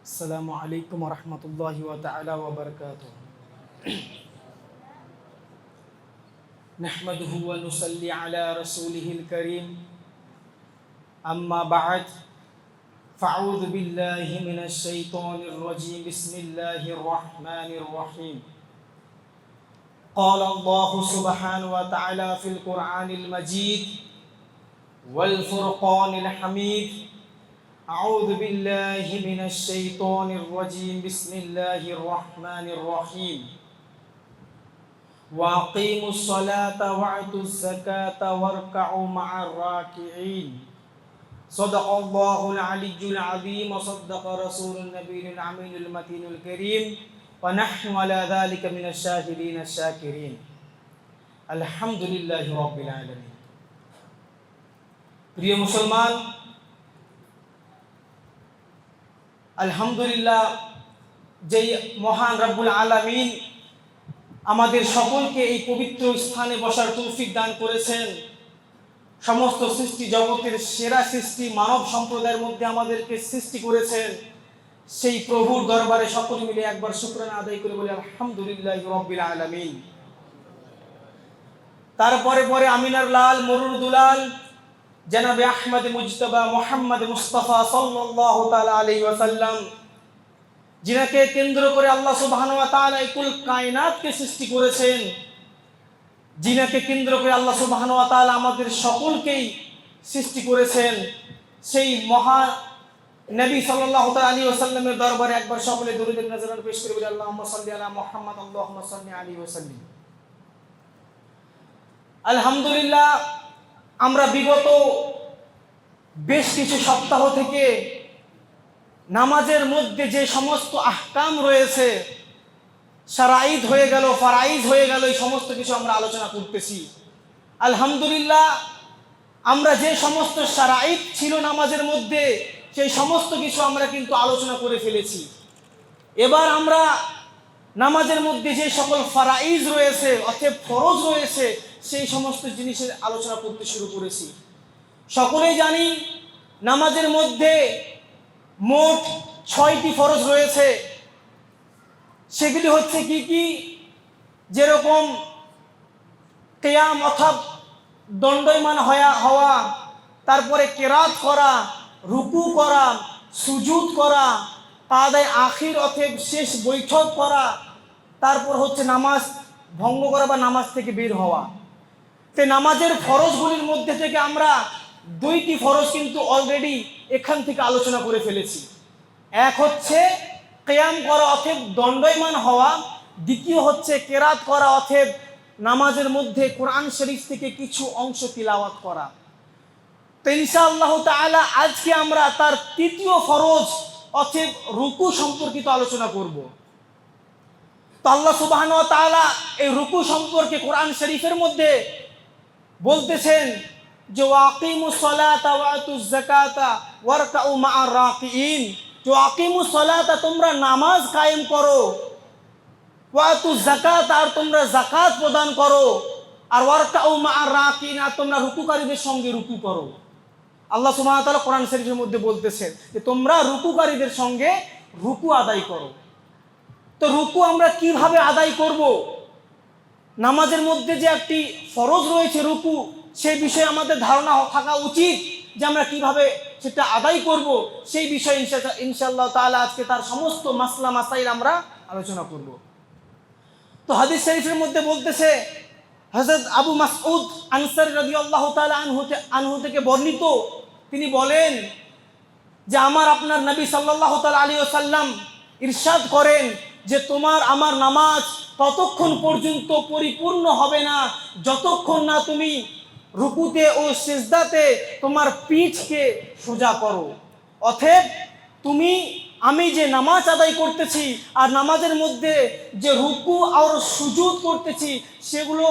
السلام عليكم ورحمة الله تعالى وبركاته. نحمده ونصلي على رسوله الكريم. أما بعد فأعوذ بالله من الشيطان الرجيم. بسم الله الرحمن الرحيم. قال الله سبحانه وتعالى في القرآن المجيد والفرقان الحميد. أعوذ بالله من الشيطان الرجيم. بسم الله الرحمن الرحيم. وأقيموا الصلاة وآتوا الزكاة واركعوا مع الراكعين. صدق الله العلي العظيم وصدق رسول النبي الأمين المتين الكريم ونحن على ذلك من الشاهدين الشاكرين. الحمد لله رب العالمين. প্রিয় মুসলমান, আলহামদুলিল্লাহ, যেই মহান রব্বুল আলামিন আমাদের সকলকে এই পবিত্র স্থানে বসার তৌফিক দান করেছেন, সমস্ত সৃষ্টি জগতের সেরা সৃষ্টি মানব সম্প্রদায়ের মধ্যে আমাদেরকে সৃষ্টি করেছেন, সেই প্রভুর দরবারে সকলে মিলে একবার শুকরানা আদায় করে বলি আলহামদুলিল্লাহি রাব্বিল আলামিন। তারপরে পরে আমিনার লাল মরুর দুলাল জনাবে আহমদ মুজতবা মুহাম্মদ মুস্তাফা সাল্লাল্লাহু তাআলা আলাইহি ওয়াসাল্লাম, যিনাকে কেন্দ্র করে আল্লাহ সুবহানাহু ওয়া তাআলা এই কুল কায়নাতকে সৃষ্টি করেছেন, যিনাকে কেন্দ্র করে আল্লাহ সুবহানাহু ওয়া তাআলা আমাদের সকলকেই সৃষ্টি করেছেন, সেই মহা নবী সাল্লাল্লাহু তাআলা আলাইহি ওয়াসাল্লামের দরবারে একবার সকলে দরুদ নজরান পেশ করে বলি আল্লাহুম্মা সাল্লি আলা মুহাম্মদ আল্লাহুম্মা সাল্লি আলাইহি ওয়াসাল্লিম। আলহামদুলিল্লাহ, আমরা বিগত বেশ কিছু সপ্তাহ থেকে নামাজের মধ্যে যে সমস্ত আহকাম রয়েছে, শারাঈদ হয়ে গেল, ফারাইজ হয়ে গেল, এই সমস্ত কিছু আমরা আলোচনা করতেছি। আলহামদুলিল্লাহ, আমরা যে সমস্ত শারাঈদ ছিল নামাজের মধ্যে সেই সমস্ত কিছু আমরা কিন্তু আলোচনা করে ফেলেছি। এবার আমরা নামাজের মধ্যে যে সকল ফারাইজ রয়েছে অর্থাৎ ফরজ রয়েছে সেই সমস্ত জিনিসের আলোচনা করতে শুরু করেছি। সকলেই জানি নামাজের মধ্যে মোট 6টি ফরজ রয়েছে। সেগুলি হচ্ছে কি কি? যেরকম কিয়াম অর্থাৎ দণ্ডায়মান হওয়া, তারপরে কেরাত করা, রুকু করা, সুজুদ করা, কাদায় আখির অর্থাৎ শেষ বৈঠক করা, তারপর হচ্ছে নামাজ ভঙ্গ করা বা নামাজ থেকে বের হওয়া। তো নামাজের ফরজগুলির মধ্যে থেকে আমরা 2টি ফরজ কিন্তু অলরেডি এখান থেকে আলোচনা করে ফেলেছি। এক হচ্ছে কিয়াম করা অর্থাৎ দণ্ডায়মান হওয়া, দ্বিতীয় হচ্ছে কেরাত করা অর্থাৎ নামাজের মধ্যে কোরআন শরীফ থেকে কিছু অংশ তিলাওয়াত করা। তো ইনশাআল্লাহ তাআলা আজকে আমরা তার তৃতীয় ফরজ অর্থাৎ রুকু সম্পর্কিত আলোচনা করব। তো আল্লাহ সুবহানাহু ওয়া তাআলা এই রুকু সম্পর্কে কোরআন শরীফের মধ্যে বলতেছেন যে ওয়াকিমুস সালাতা ওয়া আতুজ যাকাতা ওয়ারকাউ মা'আর রাকিঈন। যে ওয়াকিমুস সালাতা, তোমরা নামাজ কায়েম করো, ওয়া আতুজ যাকাতা, আর তোমরা যাকাত প্রদান করো, আর ওয়ারকাউ মা'আর রাকিঈন, আর তোমরা রুকুকারীদের সঙ্গে রুকু করো। আল্লাহ সুবহানাহু ওয়া তাআলা কোরআন শরীফের মধ্যে বলতেছেন যে তোমরা রুকুকারীদের সঙ্গে রুকু আদায় করো। তো রুকু আমরা কিভাবে আদায় করব? নামাজের মধ্যে যে একটি ফরজ রয়েছে রুকু, সেই বিষয়ে আমাদের ধারণা থাকা উচিত যে আমরা কিভাবে সেটা আদায় করব। সেই বিষয়ে ইনশাআল্লাহ তাআলা আজকে তার সমস্ত মাসলা মাসাইল আমরা আলোচনা করব। তো হাদিস শরীফের মধ্যে বলতেছে, হযরত আবু মাসউদ আনসারী রাদিয়াল্লাহু তাআলা আনহু থেকে বর্ণিত, তিনি বলেন যে আপনার নবী সাল্লাল্লাহু তাআলা আলাইহি ওয়াসাল্লাম ইরশাদ করেন যে তোমার আমার নামাজ ততক্ষণ পর্যন্ত পরিপূর্ণ হবে না যতক্ষণ না তুমি রুকুতে ও সিজদাতে তোমার পিঠকে সোজা করো। অতএব আমি যে নামাজ আদায় করতেছি আর নামাজের মধ্যে যে রুকু আর সুজুদ করতেছি, সেগুলো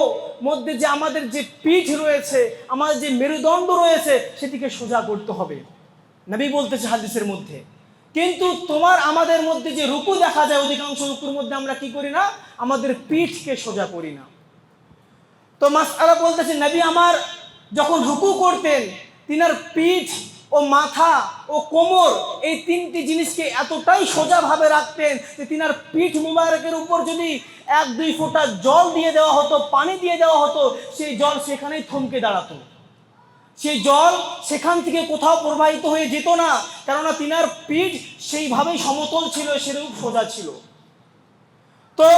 মধ্যে যে আমাদের যে পিঠ রয়েছে, আমাদের যে মেরুদণ্ড রয়েছে, সেটিকে সোজা করতে হবে, নবী বলতেছে হাদিসের মধ্যে। কিন্তু আমাদের মধ্যে যে রুকু দেখা যায়, অধিকাংশ রুকুর মধ্যে আমরা কি করি না? আমাদের পিঠকে সোজা করি না। তো মাসআলা বলতেছে, নবী আমার যখন রুকু করতেন তিনার পিঠ ও মাথা ও কোমর, এই তিনটি জিনিসকে এতটাই সোজাভাবে রাখতেন যে তিনার পিঠ মুবারকের উপর যদি 1-2 ফোঁটা জল দিয়ে দেওয়া হতো, পানি দিয়ে দেওয়া হতো, সেই জল সেখানেই থমকে দাঁড়াতো। সেই জল সেখান থেকে কোথাও প্রবাহিত হয়ে যেত না, কেননা তিনার পিঠ সেইভাবেই সমতল ছিল, সেরূপ সোজা ছিল। তো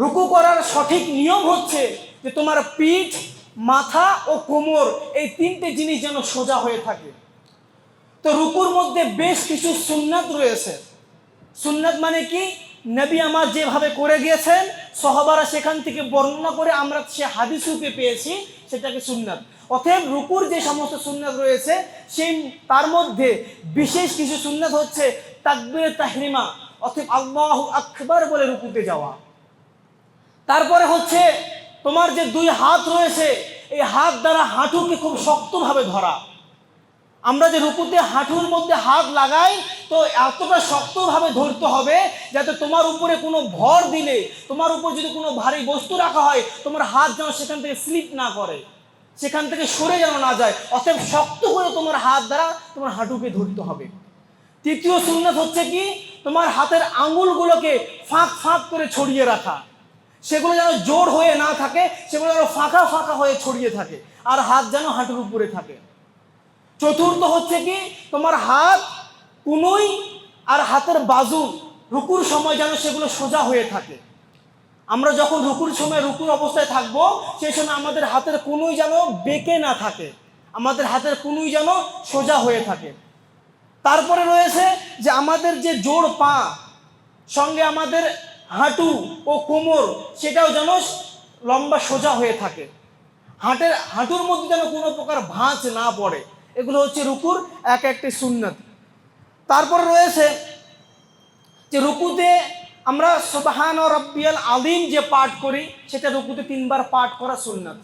রুকু করার সঠিক নিয়ম হচ্ছে যে তোমার পিঠ, মাথা ও কোমর, এই তিনটে জিনিস যেন সোজা হয়ে থাকে। তো রুকুর মধ্যে বেশ কিছু সুন্নাত রয়েছে। সুন্নাত মানে কি? নবী আমার যেভাবে করে গিয়েছেন, সাহাবারা সেখান থেকে বর্ণনা করে আমরা সে হাদিস রূপে পেয়েছি, সেটাকে সুন্নাত। অতএব রুকুর যে সমস্ত সুন্নাত রয়েছে, সেই তার মধ্যে বিশেষ কিছু সুন্নাত হচ্ছে তাকবীরে তাহরিমা, অতএব আল্লাহু আকবার বলে রুকুতে যাওয়া। তারপরে হচ্ছে তোমার যে 2 হাত রয়েছে, এই হাত দ্বারা হাঁটুকে খুব শক্তভাবে ধরা। আমরা যে রুকুতে হাঁটুর মধ্যে হাত লাগাই, তো এতটা শক্তভাবে ধরতে হবে যাতে তোমার উপরে কোনো ভর দিলে, তোমার উপর যদি কোনো ভারী বস্তু রাখা হয়, তোমার হাত যেন সেখান থেকে স্লিপ না করে, সেখান থেকে সরে যেন না যায়। অতএব শক্ত করে তোমার হাত দ্বারা তোমার হাঁটুকে ধরতে হবে। তৃতীয় সুন্নাত হচ্ছে কি? তোমার হাতের আঙুলগুলোকে ফাঁক ফাঁক করে ছড়িয়ে রাখা, সেগুলো যেন জোর হয়ে না থাকে, সেগুলো যেন ফাঁকা ফাঁকা হয়ে ছড়িয়ে থাকে, আর হাত যেন হাঁটুর উপরে থাকে। চতুর্থ হচ্ছে কি? তোমার হাত কুনুই আর হাতের বাজু রুকুর সময় যেন সেগুলো সোজা হয়ে থাকে। আমরা যখন রুকুর সময় রুকুর অবস্থায় থাকবো, সেই সময় আমাদের হাতের কুনুই যেন বেঁকে না থাকে, আমাদের হাতের কুনুই যেন সোজা হয়ে থাকে। তারপরে রয়েছে যে আমাদের যে জোড় পা সঙ্গে আমাদের হাঁটু ও কোমর, সেটাও যেন লম্বা সোজা হয়ে থাকে, হাঁটুর মধ্যে যেন কোনো প্রকার ভাঁজ না পড়ে। এগুলো হচ্ছে রুকুর একটি সুন্নাত। তারপরে রয়েছে যে রুকুতে আমরা সুবহান রাব্বিয়াল আযীম যে পাঠ করি, সেটা রুকুতে 3 বার পাঠ করা সুন্নাত।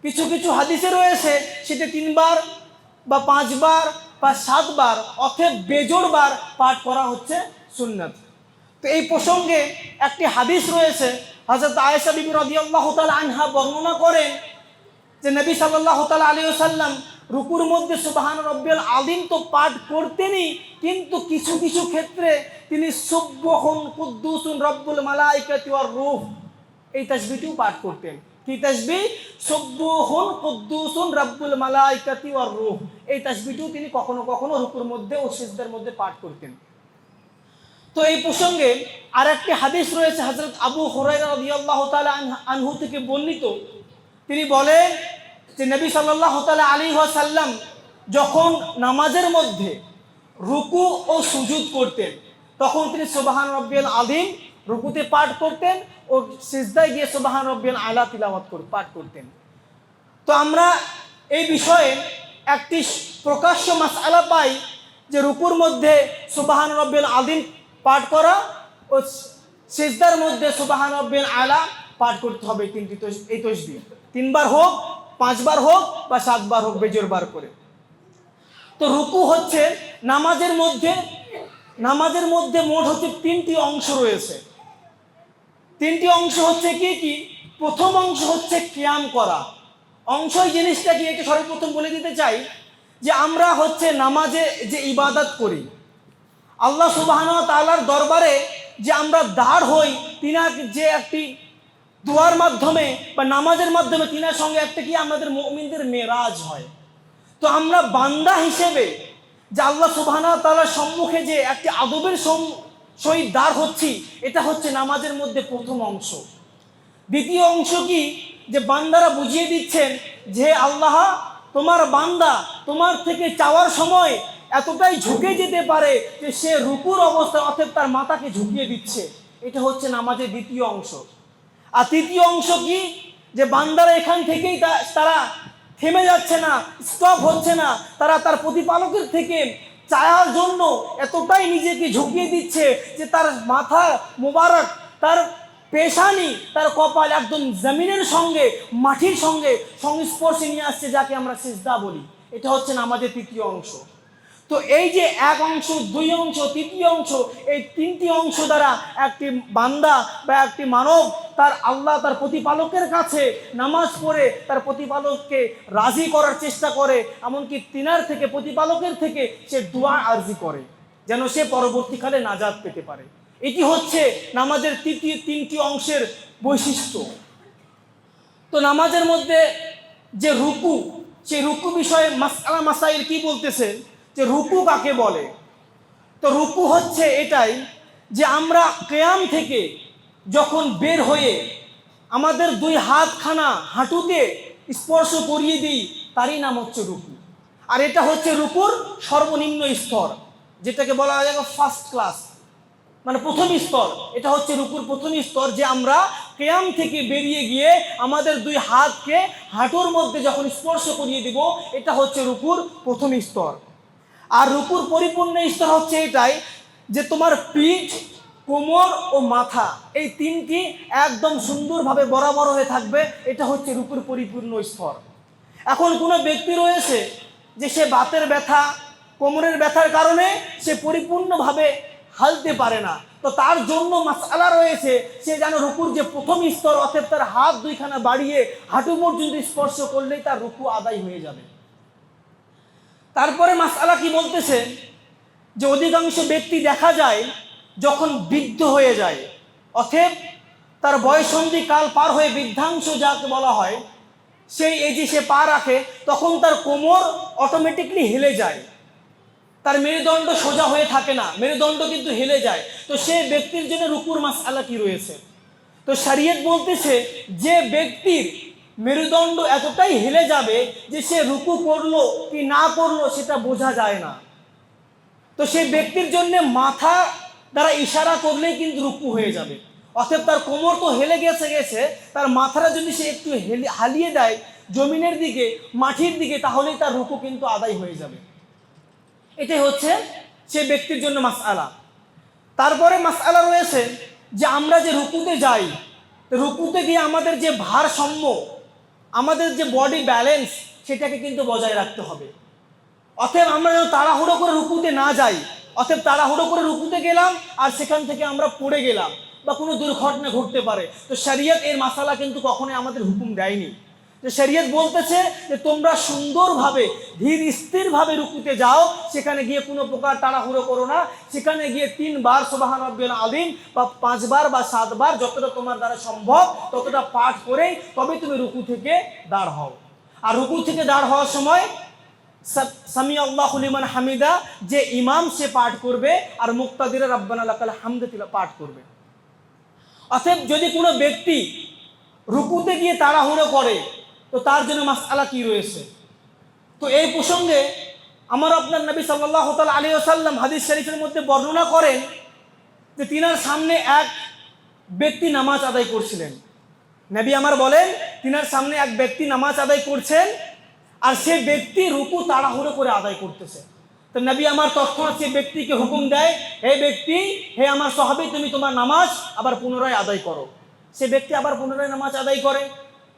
কিছু কিছু হাদিসে রয়েছে সেটা 3 বার বা 5 বার বা 7 বার, অর্থাৎ বেজোড় বার পাঠ করা হচ্ছে সুন্নাত। তো এই প্রসঙ্গে একটি হাদিস রয়েছে, হযরত আয়েশা বিবি রাদিয়াল্লাহু তাআলা আনহা বর্ণনা করেন যে নবী সাল্লাল্লাহু তাআলা আলাইহি ওয়াসাল্লাম রুকুর মধ্যে সুবহান রাব্বিয়াল আযীম তো পাঠ করতেনই, কিন্তু কিছু কিছু ক্ষেত্রে তিনি সুবহুন কুদ্দুসুন রব্বুল মালাইকাতি ওয়ার রূহ, এই তাসবিহটিও পাঠ করতেন। কি তাসবিহ? সুবহুন কুদ্দুসুন রব্বুল মালাইকাতি ওয়ার রূহ, এই তাসবিহটিও তিনি কখনো কখনো রুকুর মধ্যে ও সিজদার মধ্যে পাঠ করতেন। তো এই প্রসঙ্গে আরেকটি হাদিস রয়েছে হযরত আবু হুরায়রা রাদিয়াল্লাহু তাআলা আনহু থেকে বর্ণিত। তিনি বলেন যে নবী সাল্লাল্লাহু তাআলা আলাইহি ওয়াসাল্লাম যখন নামাজের মধ্যে রুকু ও সুজুদ করতেন, তখন তিনি সুবহান রাব্বিয়াল আযীম রুকুতে পাঠ করতেন ও সিজদায় গিয়ে সুবহান রাব্বিয়াল আলা তিলাওয়াত পাঠ করতেন। তো আমরা এই বিষয়ে একটি প্রকাশ্য মাসআলা পাই যে রুকুর মধ্যে সুবহান রাব্বিয়াল আযীম পাঠ করা ও সিজদার মধ্যে সুবহান রাব্বিয়াল আলা পাঠ করতে হবে এই তাসবিহ 3 বার হোক, 5 বার হোক বা 7 বার হোক, বেজোড় বার করে। তো রুকু হচ্ছে নামাজের মধ্যে মোট হচ্ছে 3টি অংশ রয়েছে। 3টি অংশ হচ্ছে কি কি? প্রথম অংশ হচ্ছে কিয়াম করা অংশ। এই জিনিসটা কি একটু সর্বপ্রথম বলে দিতে চাই যে আমরা হচ্ছে নামাজে যে ইবাদত করি, আল্লাহ সুবহানাহু ওয়া তাআলার দরবারে যে আমরা দাঁড় হই, তিনার যে একটি দোয়ার মাধ্যমে বা নামাজের মাধ্যমে তিনার সঙ্গে একটা কি আমাদের মুমিনদের মেরাজ হয়। তো আমরা বান্দা হিসেবে যে আল্লাহ সুবহানাহু ওয়া তাআলার সম্মুখে যে একটি আদবের সহিত দাঁড় হচ্ছি, এটা হচ্ছে নামাজের মধ্যে প্রথম অংশ। দ্বিতীয় অংশ কি? যে বান্দারা বুঝিয়ে দিচ্ছেন যে আল্লাহ, তোমার বান্দা তোমার থেকে চাওয়ার সময় এতটাই ঝুঁকে যেতে পারে যে সে রুকুর অবস্থা, অর্থাৎ তার মাথাকে ঝুঁকিয়ে দিচ্ছে। এটা হচ্ছে নামাজের দ্বিতীয় অংশ। আর তৃতীয় অংশ কি? যে বান্দারা এখান থেকেই তারা থেমে যাচ্ছে না, স্টপ হচ্ছে না, তারা তার প্রতিপালকের থেকে চাওয়ার জন্য এতটাই নিজেকে ঝুঁকিয়ে দিচ্ছে যে তার মাথা মোবারক, তার পেশানি, তার কপাল একদম জমিনের সঙ্গে, মাটির সঙ্গে সংস্পর্শে নিয়ে আসছে, যাকে আমরা সিজদা বলি। এটা হচ্ছে নামাজের তৃতীয় অংশ। তো এই যে 1 অংশ, 2 অংশ, তৃতীয় অংশ, এই 3টি অংশ দ্বারা একটি বান্দা বা একটি মানব তার আল্লাহ, তার প্রতিপালকের কাছে নামাজ পড়ে তার প্রতিপালককে রাজি করার চেষ্টা করে, এমনকি তিনার থেকে, প্রতিপালকের থেকে সে দোয়া আরজি করে যেন সে পরবর্তীকালে নাজাত পেতে পারে। এটি হচ্ছে নামাজের তিনটি অংশের বৈশিষ্ট্য। তো নামাজের মধ্যে যে রুকু, সেই রুকু বিষয়ে মাসআলা মাসাইল কি বলতেছে, যে রুকু কাকে বলে। তো রুকু হচ্ছে এটাই যে আমরা কিয়াম থেকে যখন বের হয়ে আমাদের দুই হাতখানা হাঁটুতে স্পর্শ করিয়ে দিই, তারই নাম হচ্ছে রুকু। আর এটা হচ্ছে রুকুর সর্বনিম্ন স্তর, যেটাকে বলা হয় ফার্স্ট ক্লাস, মানে প্রথম স্তর। এটা হচ্ছে রুকুর প্রথম স্তর, যে আমরা কিয়াম থেকে বেরিয়ে গিয়ে আমাদের দুই হাতকে হাঁটুর মধ্যে যখন স্পর্শ করিয়ে দিব, এটা হচ্ছে রুকুর প্রথম স্তর। আর রুকুর পরিপূর্ণ স্তর হচ্ছে এটাই যে তোমার পিঠ, কোমর ও মাথা এই তিনটি একদম সুন্দরভাবে বরাবর হয়ে থাকবে, এটা হচ্ছে রুকুর পরিপূর্ণ স্তর। এখন কোনো ব্যক্তি রয়েছে যে সে বাতের ব্যথা, কোমরের ব্যথার কারণে সে পরিপূর্ণভাবে হালতে পারে না, তো তার জন্য মাসআলা রয়েছে, সে যেন রুকুর যে প্রথম স্তর, অর্থাৎ তার হাত দুইখানা বাড়িয়ে হাঁটু পর্যন্ত স্পর্শ করলেই তার রুকু আদায় হয়ে যাবে। তারপরে মাসআলা কি বলতেছে, যে অধিকাংশ ব্যক্তি দেখা যায় যখন বৃদ্ধ হয়ে যায়, অতএব তার বয়ঃসন্ধি কাল পার হয়ে বৃদ্ধাংশ যাকে বলা হয়, সেই এজে সে পা রাখে, তখন তার কোমর অটোমেটিকলি হেলে যায়, তার মেরুদণ্ড সোজা হয়ে থাকে না, মেরুদণ্ড কিন্তু হেলে যায়। তো সে ব্যক্তির জন্য রুকুর মাসআলা কি রয়েছে। তো শরীয়ত বলতেছে যে ব্যক্তির মেরুদণ্ড এতটাই হেলে যাবে যে সে রুকু করলো কি না করলো সেটা বোঝা যায় না, তো সেই ব্যক্তির জন্য মাথা দ্বারা ইশারা করলেই কিন্তু রুকু হয়ে যাবে। অতএব তার কোমর তো হেলে গেছে, তার মাথাটা যদি সে একটু হালিয়ে দেয় জমিনের দিকে, মাটির দিকে, তাহলেই তার রুকু কিন্তু আদায় হয়ে যাবে। এটাই হচ্ছে সে ব্যক্তির জন্য মাসআলা। তারপরে মাসআলা রয়েছে যে আমরা যে রুকুতে যাই, রুকুতে গিয়ে আমাদের যে ভারসাম্য, আমাদের যে বডি ব্যালেন্স, সেটাকে কিন্তু বজায় রাখতে হবে। অতএব আমরা যেন তাড়াহুড়ো করে রুকুতে না যাই, অতএব তাড়াহুড়ো করে রুকুতে গেলাম আর সেখান থেকে আমরা পড়ে গেলাম বা কোনো দুর্ঘটনা ঘটতে পারে। তো শরীয়ত এর মাসালা কিন্তু কখনোই আমাদের হুকুম দেয়নি। যে শরীয়ত বলতেছে যে তোমরা সুন্দরভাবে ধীর স্থিরভাবে রুকুতে যাও, সেখানে গিয়ে কোনো প্রকার তাড়াহুড়ো করো না, সেখানে গিয়ে 3 বার সুবহান রাব্বিয়াল আযীম বা 5 বার বা 7 বার যতটা তোমার দ্বারা সম্ভব ততটা পাঠ করেই তবে তুমি রুকু থেকে দাঁড় হও। আর রুকু থেকে দাঁড় হওয়ার সময় সামি আল্লাহু লিমান হামিদা যে ইমাম সে পাঠ করবে, আর মুক্তাদিরা রাব্বানা লাকাল হামদ পাঠ করবে। অতএব যদি কোনো ব্যক্তি রুকুতে গিয়ে তাড়াহুড়ো করে, তো তার জন্য মাসআলা কি রয়েছে। তো এই প্রসঙ্গে আমার আপনার নবী সাল্লাল্লাহু তাআলা আলাইহি ওয়াসাল্লাম হাদিস শরীফের মধ্যে বর্ণনা করেন যে তিনার সামনে এক ব্যক্তি নামাজ আদায় করছিলেন। নবী আমার বলেন তিনার সামনে এক ব্যক্তি নামাজ আদায় করছেন, আর সে ব্যক্তি রুকু তাড়াহুড়ো করে আদায় করতেছে। তো নবী আমার তৎক্ষণাৎ সে ব্যক্তিকে হুকুম দেয়, হে ব্যক্তি, হে আমার সাহাবী, তুমি তোমার নামাজ আবার পুনরায় আদায় করো। সে ব্যক্তি আবার পুনরায় নামাজ আদায় করে।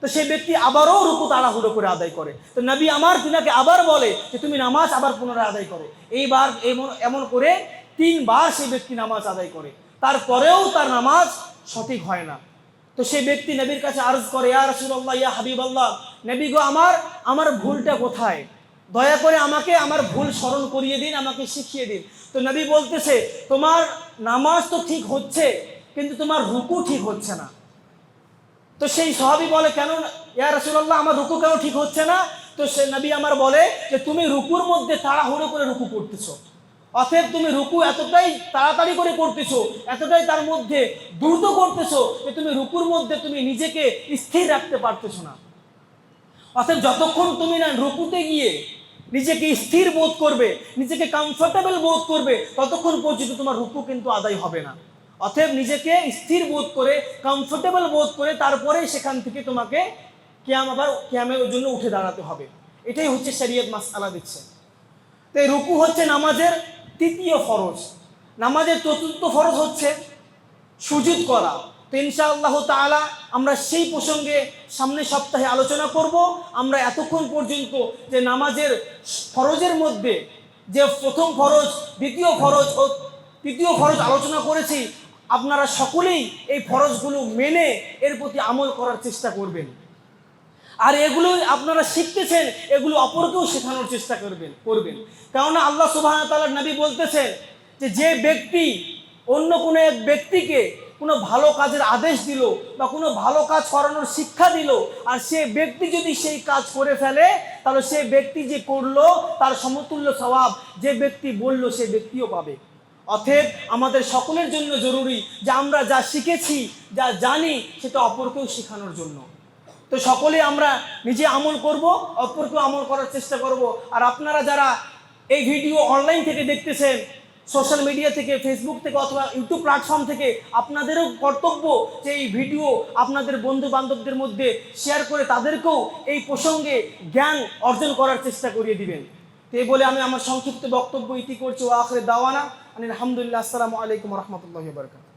তো সে ব্যক্তি আবারও রুকু তাড়াহুড়ো করে আদায় করে। তো নবী আমার তিনাকে আবার বলে যে তুমি নামাজ আবার পুনরায় আদায় করো। এইবার এমন করে 3 বার সে ব্যক্তি নামাজ আদায় করে, তারপরেও তার নামাজ সঠিক হয় না। তো সেই ব্যক্তি নবীর কাছে আরজ করে, ইয়া রাসূলুল্লাহ, ইয়া হাবিবাল্লাহ, নবী গো, আমার ভুলটা কোথায়, দয়া করে আমাকে আমার ভুল স্মরণ করিয়ে দিন, আমাকে শিখিয়ে দিন। তো নবী বলতেছে তোমার নামাজ তো ঠিক হচ্ছে, কিন্তু তোমার রুকু ঠিক হচ্ছে না। তো সেই সাহাবী বলে, কেন ইয়া রাসূলুল্লাহ, আমার রুকু কেন ঠিক হচ্ছে না। তো সে নবী আমার বলে যে তুমি রুকুর মধ্যে তাড়াহুড়ো করে রুকু করতেছো, অতএব তুমি রুকু এতটাই তাড়াতাড়ি করে করতেছো, এতটাই তার মধ্যে দ্রুত করতেছো যে তুমি রুকুর মধ্যে তুমি নিজেকে স্থির রাখতে পারতেছো না। অতএব যতক্ষণ তুমি না রুকুতে গিয়ে নিজেকে স্থির বোধ করবে, নিজেকে কমফোর্টেবল বোধ করবে, ততক্ষণ পর্যন্ত তোমার রুকু কিন্তু আদায় হবে না। অতএব নিজেকে স্থির বোধ করে, কমফোর্টেবল বোধ করে তারপরেই সেখান থেকে তোমাকে কিয়ামের জন্য উঠে দাঁড়াতে হবে। এটাই হচ্ছে শরীয়ত মাসআলা দিচ্ছে। তো এই রুকু হচ্ছে নামাজের 3য় ফরজ। নামাজের 4র্থ ফরজ হচ্ছে সুজুদ করা। তো ইনশাআল্লাহ তাআলা আমরা সেই প্রসঙ্গে সামনের সপ্তাহে আলোচনা করব। আমরা এতক্ষণ পর্যন্ত যে নামাজের ফরজের মধ্যে যে প্রথম ফরজ, দ্বিতীয় ফরজ ও তৃতীয় ফরজ আলোচনা করেছি, আপনারা সকলেই এই ফরজগুলো মেনে এর প্রতি আমল করার চেষ্টা করবেন। আর এগুলো আপনারা শিখতেছেন, এগুলো অপরকেও শেখানোর চেষ্টা করবেন। কেননা আল্লাহ সুবহানাহু ওয়া তাআলার নবী বলতেছেন যে ব্যক্তি অন্য কোনো এক ব্যক্তিকে কোনো ভালো কাজের আদেশ দিল বা কোনো ভালো কাজ করানোর শিক্ষা দিল, আর সে ব্যক্তি যদি সেই কাজ করে ফেলে, তাহলে সে ব্যক্তি যে করলো তার সমতুল্য সওয়াব যে ব্যক্তি বলল সে ব্যক্তিও পাবে। অতএব আমাদের সকলের জন্য জরুরি যে আমরা যা শিখেছি, যা জানি, সেটা অপরকেও শেখানোর জন্য। তো সকলে আমরা নিজে আমল করব, অপরকেও আমল করার চেষ্টা করব। আর আপনারা যারা এই ভিডিও অনলাইন থেকে দেখতেছেন, সোশ্যাল মিডিয়া থেকে, ফেসবুক থেকে অথবা ইউটিউব প্ল্যাটফর্ম থেকে, আপনাদেরও কর্তব্য যে এই ভিডিও আপনাদের বন্ধু বান্ধবদের মধ্যে শেয়ার করে তাদেরকেও এই প্রসঙ্গে জ্ঞান অর্জন করার চেষ্টা করিয়ে দিবেন। তো এই বলে আমি আমার সংক্ষিপ্ত বক্তব্য ইতি করছি। ওয়া আখির দাওয়ানা আলহামদুলিল্লাহ। আসসালামু আলাইকুম ওয়া রাহমাতুল্লাহি ওয়া বারাকাতুহু।